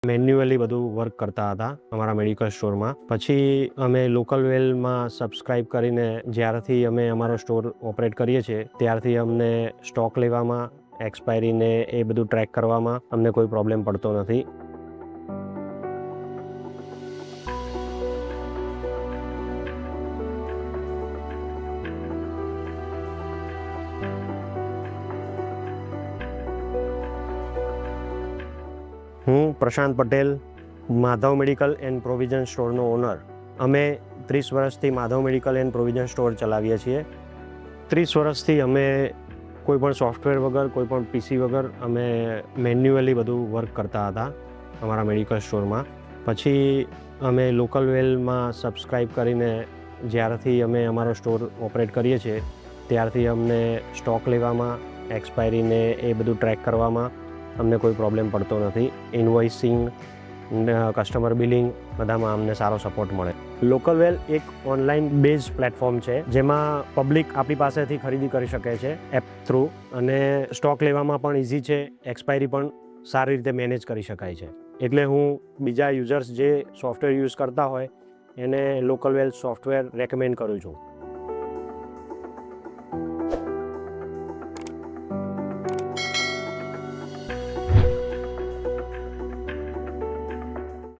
Manually બધું work કરતા હતા અમારા મેડિકલ સ્ટોરમાં. પછી અમે લોકલ વેલમાં સબસ્ક્રાઇબ કરીને જ્યારથી અમે અમારો સ્ટોર ઓપરેટ કરીએ છીએ ત્યારથી અમને સ્ટોક લેવામાં, એક્સપાયરીને એ બધું ટ્રેક કરવામાં અમને કોઈ પ્રોબ્લેમ પડતો નથી. હું Prashant Patel, Madhav medical and provision સ્ટોરનો ઓનર. અમે 30 વર્ષથી Madhav medical and provision store ચલાવીએ છીએ. 30 વર્ષથી અમે કોઈપણ સોફ્ટવેર વગર, કોઈપણ પીસી વગર અમે મેન્યુઅલી બધું વર્ક કરતા હતા અમારા મેડિકલ સ્ટોરમાં. પછી અમે લોકલ વેલમાં સબસ્ક્રાઇબ કરીને જ્યારથી અમે અમારો સ્ટોર ઓપરેટ કરીએ છીએ ત્યારથી અમને સ્ટોક લેવામાં, એક્સપાયરીને એ બધું ટ્રેક કરવામાં અમને કોઈ પ્રોબ્લેમ પડતો નથી. ઇન્વોઇસિંગ, કસ્ટમર બિલિંગ બધામાં અમને સારો સપોર્ટ મળે. લોકલ વેલ એક ઓનલાઈન બેઝ પ્લેટફોર્મ છે જેમાં પબ્લિક આપણી પાસેથી ખરીદી કરી શકે છે એપ થ્રુ, અને સ્ટોક લેવામાં પણ ઇઝી છે, એક્સપાયરી પણ સારી રીતે મેનેજ કરી શકાય છે. એટલે હું બીજા યુઝર્સ જે સોફ્ટવેર યુઝ કરતા હોય એને લોકલ વેલ સોફ્ટવેર રેકમેન્ડ કરું છું.